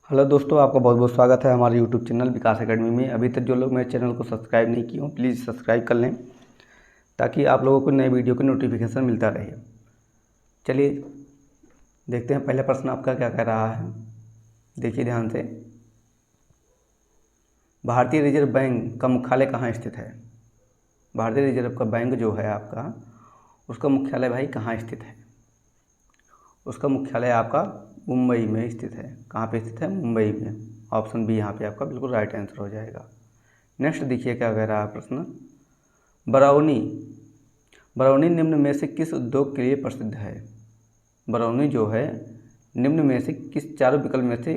Hello दोस्तों, आपका बहुत बहुत स्वागत है हमारे यूट्यूब चैनल विकास एकेडमी में। अभी तक जो लोग मेरे चैनल को सब्सक्राइब नहीं किए हों, प्लीज़ सब्सक्राइब कर लें ताकि आप लोगों को नए वीडियो की नोटिफिकेशन मिलता रहे। चलिए देखते हैं पहला प्रश्न आपका क्या कह रहा है। देखिए ध्यान से, भारतीय रिजर्व बैंक का मुख्यालय कहाँ स्थित है। भारतीय रिजर्व का बैंक जो है आपका, उसका मुख्यालय भाई कहाँ स्थित है। उसका मुख्यालय आपका मुंबई में स्थित है। कहाँ पे स्थित है? मुंबई में। ऑप्शन बी यहाँ पे आपका बिल्कुल राइट आंसर हो जाएगा। नेक्स्ट देखिए क्या कह रहा है प्रश्न। बरौनी बरौनी निम्न में से किस उद्योग के लिए प्रसिद्ध है। बरौनी जो है निम्न में से किस चारों विकल्प में से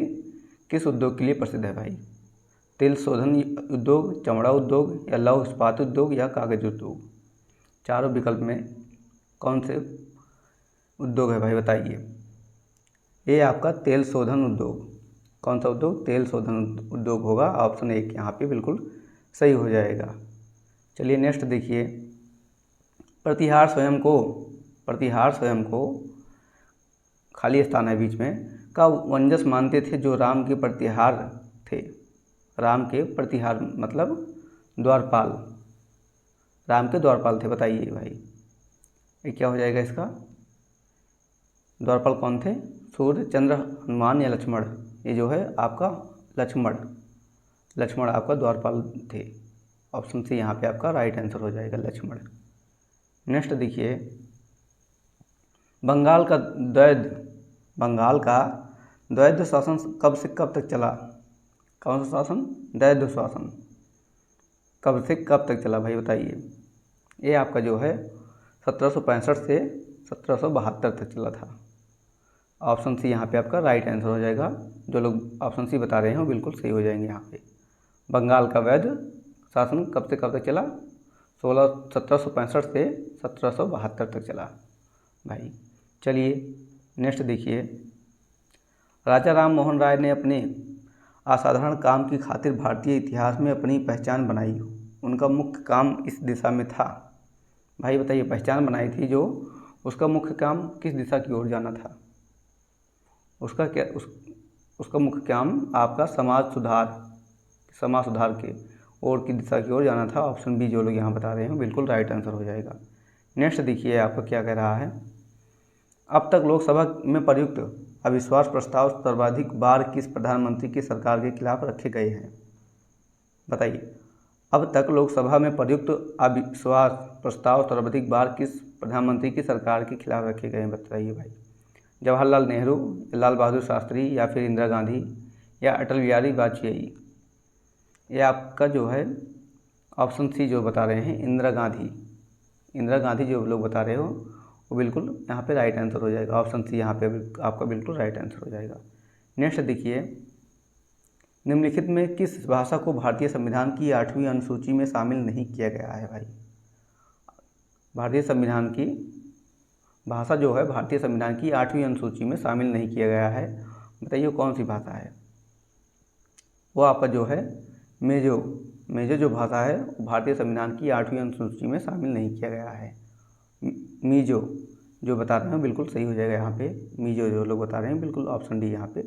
किस उद्योग के लिए प्रसिद्ध है भाई। तेल शोधन उद्योग, चमड़ा उद्योग, या लौह इस्पात उद्योग, या कागज उद्योग। चारों विकल्प में कौन से उद्योग है भाई बताइए। ये आपका तेल शोधन उद्योग। कौन सा उद्योग? तेल शोधन उद्योग होगा। ऑप्शन एक यहाँ पे बिल्कुल सही हो जाएगा। चलिए नेक्स्ट देखिए, प्रतिहार स्वयं को खाली स्थान है बीच में का वंजस मानते थे जो राम के प्रतिहार थे। राम के प्रतिहार मतलब द्वारपाल, राम के द्वारपाल थे। बताइए भाई ये क्या हो जाएगा इसका। द्वारपाल कौन थे? सूर्य, चंद्र, हनुमान या लक्ष्मण। ये जो है आपका लक्ष्मण आपका द्वारपाल थे। ऑप्शन सी यहाँ पे आपका राइट आंसर हो जाएगा, लक्ष्मण। नेक्स्ट देखिए, बंगाल का द्वैध शासन कब से कब तक चला। कौन सा शासन? द्वैध शासन। कब से कब तक चला भाई बताइए। ये आपका जो है 1765 से 1772 तक चला था। ऑप्शन सी यहाँ पे आपका राइट आंसर हो जाएगा। जो लोग ऑप्शन सी बता रहे हैं वो बिल्कुल सही हो जाएंगे यहाँ पे। बंगाल का वैध शासन कब से कब तक चला? 1765 से 1772 तक चला भाई। चलिए नेक्स्ट देखिए, राजा राम मोहन राय ने अपने असाधारण काम की खातिर भारतीय इतिहास में अपनी पहचान बनाई। उनका मुख्य काम इस दिशा में था। भाई बताइए, पहचान बनाई थी जो, उसका मुख्य काम किस दिशा की ओर जाना था। उसका मुख्य काम आपका समाज सुधार के और की दिशा की ओर जाना था। ऑप्शन बी जो लोग यहाँ बता रहे हैं बिल्कुल राइट आंसर हो जाएगा। नेक्स्ट देखिए आपका क्या कह रहा है। अब तक लोकसभा में प्रयुक्त अविश्वास प्रस्ताव सर्वाधिक बार किस प्रधानमंत्री की सरकार के खिलाफ रखे गए हैं। बताइए, अब तक लोकसभा में प्रयुक्त अविश्वास प्रस्ताव सर्वाधिक बार किस प्रधानमंत्री की सरकार के खिलाफ रखे गए हैं। बताइए भाई। जवाहरलाल नेहरू, लाल बहादुर शास्त्री, या फिर इंदिरा गांधी, या अटल बिहारी वाजपेयी। ये आपका जो है ऑप्शन सी जो बता रहे हैं, इंदिरा गांधी जो लोग बता रहे हो वो बिल्कुल यहाँ पे राइट आंसर हो जाएगा। ऑप्शन सी यहाँ पे आपका बिल्कुल राइट आंसर हो जाएगा। नेक्स्ट देखिए, निम्नलिखित में किस भाषा को भारतीय संविधान की 8वीं अनुसूची में शामिल नहीं किया गया है भाई। भारतीय संविधान की भाषा जो है भारतीय संविधान की 8वीं अनुसूची में शामिल नहीं किया गया है। बताइए कौन सी भाषा है। वो आपका जो है मेजो जो भाषा है भारतीय संविधान की 8वीं अनुसूची में शामिल नहीं किया गया है। मीजो जो बता रहे हैं बिल्कुल सही हो जाएगा यहाँ पे। मीजो जो लोग बता रहे हैं बिल्कुल ऑप्शन डी यहाँ पे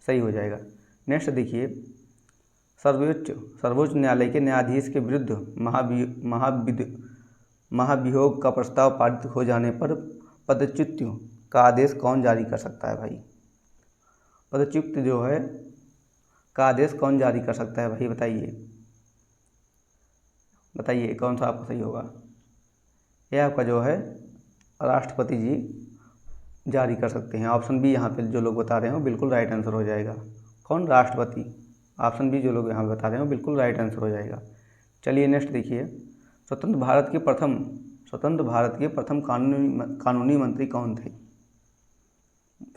सही हो जाएगा। नेक्स्ट देखिए, सर्वोच्च न्यायालय के न्यायाधीश के विरुद्ध महाभियोग का प्रस्ताव पारित हो जाने पर पदच्युत का आदेश कौन जारी कर सकता है भाई। पदच्युत जो है का आदेश कौन जारी कर सकता है भाई बताइए कौन सा आपका सही होगा। यह आपका जो है राष्ट्रपति जी जारी कर सकते हैं। ऑप्शन बी यहाँ पे जो लोग बता रहे हो बिल्कुल राइट आंसर हो जाएगा। कौन? राष्ट्रपति। ऑप्शन बी जो लोग यहाँ बता रहे हो बिल्कुल राइट आंसर हो जाएगा। चलिए नेक्स्ट देखिए, स्वतंत्र भारत के प्रथम कानूनी मंत्री कौन थे।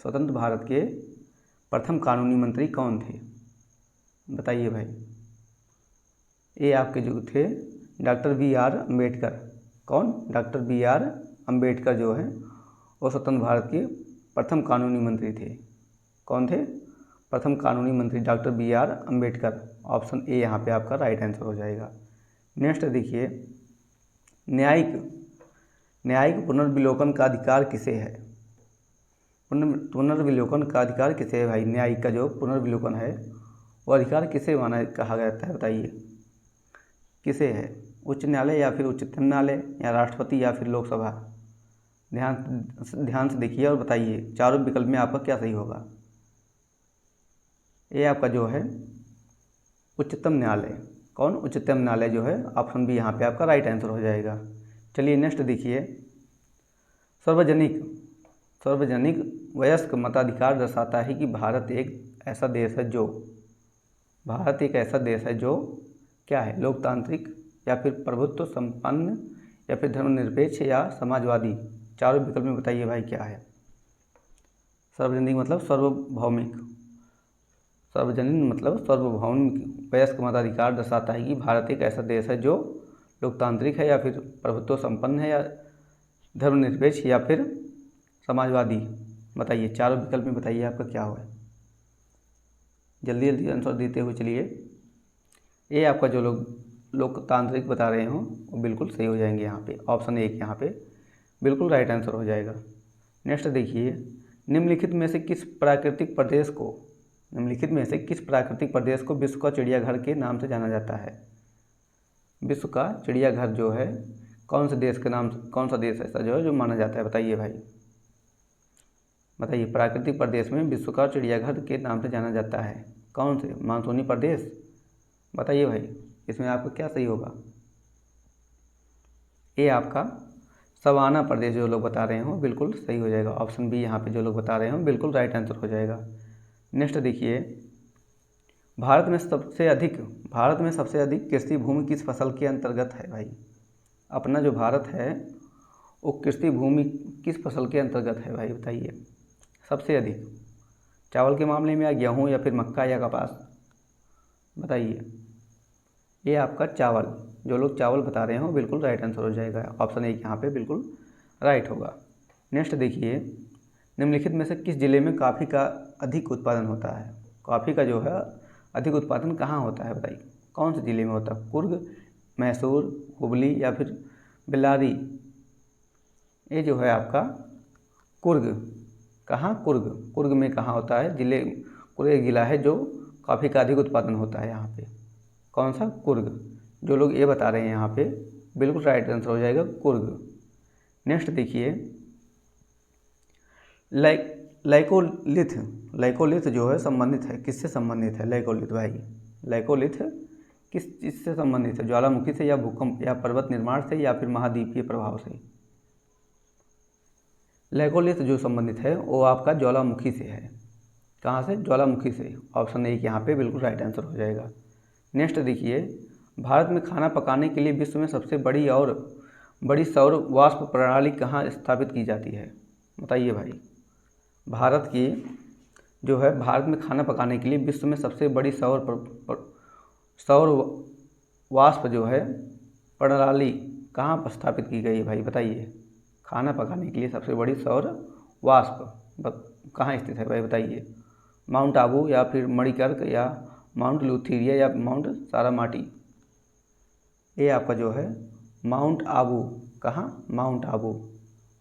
स्वतंत्र भारत के प्रथम कानूनी मंत्री कौन थे बताइए भाई। ये आपके जो थे डॉक्टर बी.आर. अम्बेडकर। कौन? Doctor B R. अम्बेडकर जो है वो स्वतंत्र भारत के प्रथम कानूनी मंत्री थे। कौन थे? प्रथम कानूनी मंत्री doctor B R. Ambedkar. Option A यहाँ पे आपका राइट आंसर हो जाएगा। नेक्स्ट देखिए, न्यायिक पुनर्विलोकन का अधिकार किसे है। पुनर्विलोकन का अधिकार किसे है भाई? न्यायिक का जो पुनर्विलोकन है वो अधिकार किसे कहा जाता है बताइए, किसे है? उच्च न्यायालय या फिर उच्चतम न्यायालय या राष्ट्रपति या फिर लोकसभा? ध्यान से देखिए और बताइए चारों विकल्प में आपका क्या सही होगा। ये आपका जो है उच्चतम न्यायालय। कौन? उच्चतम न्यायालय जो है, ऑप्शन बी यहाँ पे आपका राइट आंसर हो जाएगा। चलिए नेक्स्ट देखिए, सार्वजनिक वयस्क मताधिकार दर्शाता है कि भारत एक ऐसा देश है जो क्या है? लोकतांत्रिक या फिर प्रभुत्व संपन्न या फिर धर्मनिरपेक्ष या समाजवादी? चारों विकल्प में बताइए भाई क्या है। सार्वजनिक मतलब सार्वभौमिक, वयस्क मताधिकार दर्शाता है कि भारत एक ऐसा देश है जो लोकतांत्रिक है या फिर प्रभुत्व संपन्न है या धर्मनिरपेक्ष या फिर समाजवादी? बताइए चारों विकल्प में बताइए आपका क्या हुआ है। जल्दी जल्दी आंसर देते हुए चलिए। ये आपका जो लोकतांत्रिक बता रहे हो वो बिल्कुल सही हो जाएंगे यहाँ पे, ऑप्शन एक यहाँ पे बिल्कुल राइट आंसर हो जाएगा। नेक्स्ट देखिए, निम्नलिखित में से किस प्राकृतिक प्रदेश को विश्व का चिड़ियाघर के नाम से जाना जाता है? विश्व का चिड़ियाघर जो है कौन सा देश ऐसा जो है जो माना जाता है? बताइए भाई, बताइए प्राकृतिक प्रदेश में विश्व का चिड़ियाघर के नाम से जाना जाता है कौन से? मानसूनी प्रदेश? बताइए भाई इसमें आपका क्या सही होगा। ये आपका सवाना प्रदेश जो लोग बता रहे हो बिल्कुल सही हो जाएगा, ऑप्शन बी यहाँ पे जो लोग बता रहे हो बिल्कुल राइट आंसर हो जाएगा। नेक्स्ट देखिए, भारत में सबसे अधिक कृषि भूमि किस फसल के अंतर्गत है भाई? अपना जो भारत है वो कृषि भूमि किस फसल के अंतर्गत है भाई? बताइए सबसे अधिक, चावल के मामले में या गेहूँ या फिर मक्का या कपास? बताइए। ये आपका चावल, जो लोग चावल बता रहे हो बिल्कुल राइट आंसर हो जाएगा, ऑप्शन एक यहाँ पे बिल्कुल राइट होगा। नेक्स्ट देखिए, निम्नलिखित में से किस जिले में कॉफ़ी का अधिक उत्पादन होता है? कॉफ़ी का जो है अधिक उत्पादन कहाँ होता है बताइए, कौन से ज़िले में होता है? कुर्ग, मैसूर, हुबली या फिर बेल्लारी? ये जो है आपका कुर्ग। कहाँ? कुर्ग में कहाँ होता है? कुर्ग एक ज़िला है जो कॉफ़ी का अधिक उत्पादन होता है यहाँ पे। कौन सा? कुर्ग। जो लोग ये बता रहे हैं यहाँ पे बिल्कुल राइट आंसर हो जाएगा कुर्ग। नेक्स्ट देखिए, लाइकोलिथ जो है संबंधित है, किससे संबंधित है लाइकोलिथ भाई? लाइकोलिथ किस चीज़ से संबंधित है? ज्वालामुखी से या भूकंप या पर्वत निर्माण से या फिर महाद्वीपीय प्रभाव से? लाइकोलिथ जो संबंधित है वो आपका ज्वालामुखी से है। कहाँ से? ज्वालामुखी से, ऑप्शन एक यहाँ पे बिल्कुल राइट आंसर हो जाएगा। नेक्स्ट देखिए, भारत में खाना पकाने के लिए विश्व में सबसे बड़ी सौर वाष्प प्रणाली कहाँ स्थापित की जाती है? बताइए भाई। भारत में खाना पकाने के लिए विश्व में सबसे बड़ी सौर वाष्प जो है प्रणाली कहाँ पर स्थापित की गई है भाई? बताइए। खाना पकाने के लिए सबसे बड़ी सौर वाष्प कहाँ स्थित है भाई? बताइए। माउंट आबू या फिर मणिकर्क या माउंट लुथेरिया या माउंट सारामाटी? ये आपका जो है माउंट आबू। कहाँ? माउंट आबू,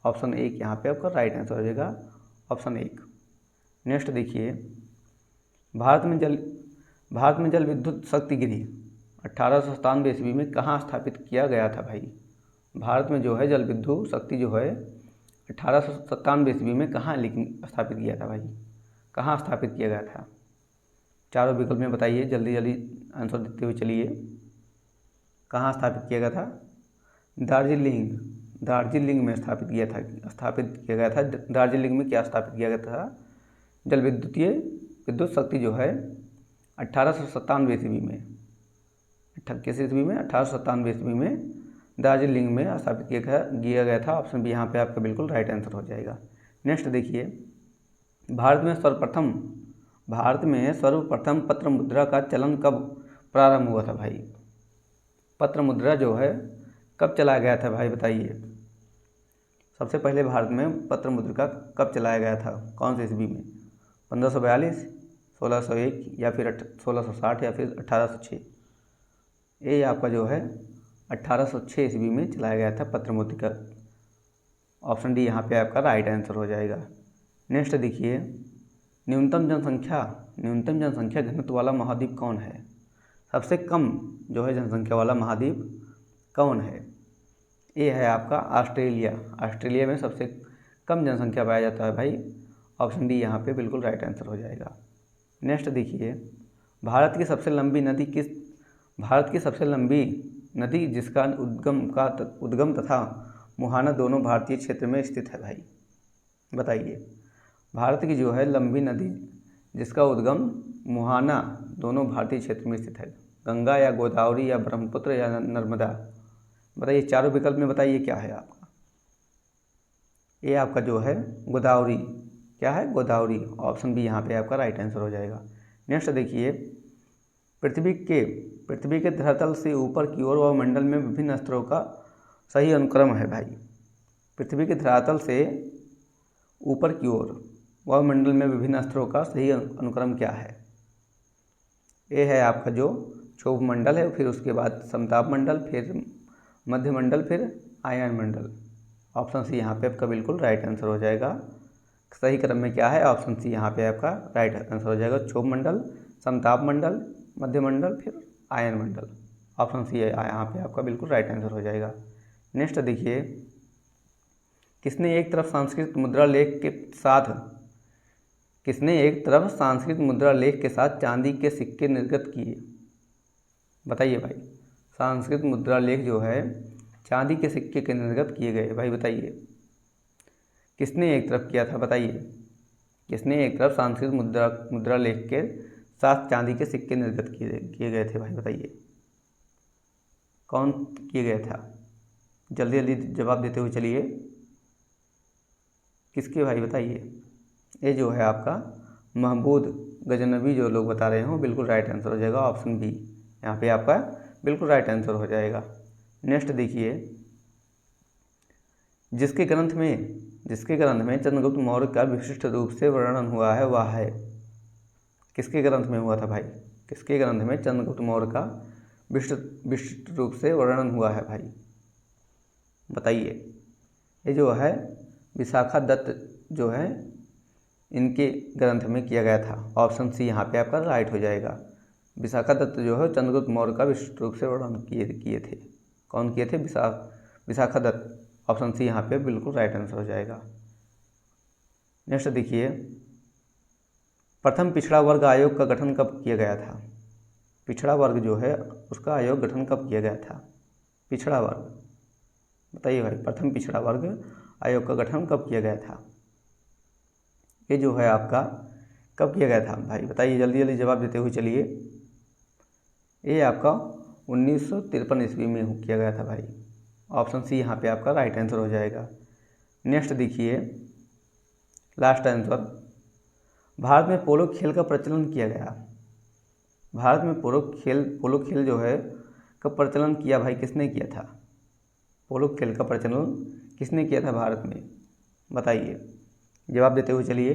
ऑप्शन एक यहाँ पे आपका राइट आंसर हो जाएगा, ऑप्शन एक। नेक्स्ट देखिए, भारत में जल विद्युत शक्ति गृह 1897 ईस्वी में कहाँ स्थापित किया गया था भाई? भारत में जो है जल विद्युत शक्ति जो है 1897 ईस्वी में कहाँ स्थापित किया था भाई? कहाँ स्थापित किया गया था? चारों विकल्प में बताइए, जल्दी जल्दी आंसर देते हुए चलिए। कहाँ स्थापित किया गया था? दार्जिलिंग में स्थापित किया गया था। दार्जिलिंग में क्या स्थापित किया गया था? जल विद्युत शक्ति जो है 1897 ईस्वी में, किस ईस्वी में? 1897 ईस्वी में दार्जिलिंग में स्थापित किया गया था, ऑप्शन बी यहाँ पे आपका बिल्कुल राइट आंसर हो जाएगा। नेक्स्ट देखिए, भारत में सर्वप्रथम पत्र मुद्रा का चलन कब प्रारंभ हुआ था भाई? पत्र मुद्रा जो है कब चलाया गया था भाई? बताइए। सबसे पहले भारत में पत्र मुद्रा कब चलाया गया था? कौन से ईस्वी में? 1542, 1601 या फिर 1660 या फिर 1806? ये आपका जो है 1806 ईस्वी में चलाया गया था पत्र मुद्रा। ऑप्शन डी यहाँ पे आपका राइट आंसर हो जाएगा। नेक्स्ट देखिए, न्यूनतम जनसंख्या घनत्व वाला महाद्वीप कौन है? सबसे कम जो है जनसंख्या वाला महाद्वीप कौन है? ये है आपका ऑस्ट्रेलिया। ऑस्ट्रेलिया में सबसे कम जनसंख्या पाया जाता है भाई। ऑप्शन डी यहाँ पे बिल्कुल राइट आंसर हो जाएगा। नेक्स्ट देखिए, भारत की सबसे लंबी नदी जिसका उद्गम तथा मुहाना दोनों भारतीय क्षेत्र में स्थित है भाई, बताइए। भारत की जो है लंबी नदी जिसका उद्गम मुहाना दोनों भारतीय क्षेत्र में स्थित है, गंगा या गोदावरी या ब्रह्मपुत्र या नर्मदा, बताइए। चारों विकल्प में बताइए क्या है आपका। ये आपका जो है गोदावरी, क्या है? गोदावरी। ऑप्शन बी यहाँ पे आपका राइट आंसर हो जाएगा। नेक्स्ट देखिए, पृथ्वी के धरातल से ऊपर की ओर वायुमंडल में विभिन्न स्तरों का सही अनुक्रम है भाई। पृथ्वी के धरातल से ऊपर की ओर वायुमंडल में विभिन्न स्तरों का सही अनुक्रम क्या है? ये है आपका जो क्षोभ मंडल है, फिर उसके बाद समताप मंडल, फिर मध्य मंडल, फिर आयन मंडल। ऑप्शन सी यहाँ पे आपका बिल्कुल राइट आंसर हो जाएगा। सही क्रम में क्या है? ऑप्शन सी यहाँ पे आपका राइट आंसर हो जाएगा। क्षोभ मंडल, समताप मंडल, मध्य मंडल, फिर आयन मंडल। ऑप्शन सी यहाँ पे आपका बिल्कुल राइट आंसर हो जाएगा। नेक्स्ट देखिए, किसने एक तरफ संस्कृत मुद्रा लेख के साथ चांदी के सिक्के निर्गत किए? बताइए भाई। संस्कृत मुद्रा लेख जो है चांदी के सिक्के के निर्गत किए गए भाई, बताइए। किसने एक तरफ किया था? बताइए। किसने एक तरफ संस्कृत मुद्रा लेख के साथ चांदी के सिक्के निर्गत किए गए थे भाई, बताइए। कौन किए गए था? जल्दी जल्दी जवाब देते हुए चलिए। किसके भाई, बताइए। ये जो है आपका महमूद गजनवी जो लोग बता रहे हो, बिल्कुल राइट आंसर हो जाएगा। ऑप्शन बी यहाँ पे आपका बिल्कुल राइट आंसर हो जाएगा। नेक्स्ट देखिए, जिसके ग्रंथ में चंद्रगुप्त मौर्य का विशिष्ट रूप से वर्णन हुआ है वह है? किसके ग्रंथ में हुआ था भाई? किसके ग्रंथ में चंद्रगुप्त मौर्य का विशिष्ट रूप से वर्णन हुआ है भाई, बताइए। ये जो है विशाखा दत्त जो है इनके ग्रंथ में किया गया था। ऑप्शन सी यहाँ पे आपका राइट हो जाएगा। विशाखा दत्त जो है चंद्रगुप्त मौर्य का विशिष्ट रूप से वर्णन किए थे। कौन किए थे? विशाखा दत्त। ऑप्शन सी यहाँ पे बिल्कुल राइट आंसर हो जाएगा। नेक्स्ट देखिए, प्रथम पिछड़ा वर्ग आयोग का गठन कब किया गया था? पिछड़ा वर्ग जो है उसका आयोग गठन कब किया गया था? पिछड़ा वर्ग, बताइए भाई। प्रथम पिछड़ा वर्ग आयोग का गठन कब किया गया था? ये जो है आपका कब किया गया था भाई, बताइए। जल्दी जल्दी जवाब देते हुए चलिए। ये आपका 1953 ईस्वी में किया गया था भाई। ऑप्शन सी यहाँ पे आपका राइट आंसर हो जाएगा। नेक्स्ट देखिए, लास्ट आंसर, भारत में पोलो खेल का प्रचलन किया गया। भारत में पोलो खेल जो है का प्रचलन किया भाई, किसने किया था? पोलो खेल का प्रचलन किसने किया था भारत में, बताइए। जवाब देते हुए चलिए।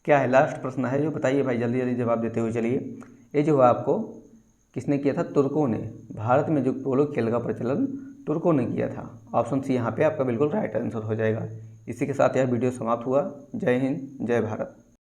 क्या है? लास्ट प्रश्न है जो, बताइए भाई। जल्दी जल्दी जवाब देते हुए चलिए। ये जो है आपको किसने किया था? तुर्कों ने। भारत में जो पोलो खेल का प्रचलन तुर्कों ने किया था। ऑप्शन सी यहाँ पे आपका बिल्कुल राइट आंसर हो जाएगा। इसी के साथ यह वीडियो समाप्त हुआ। जय हिंद, जय भारत।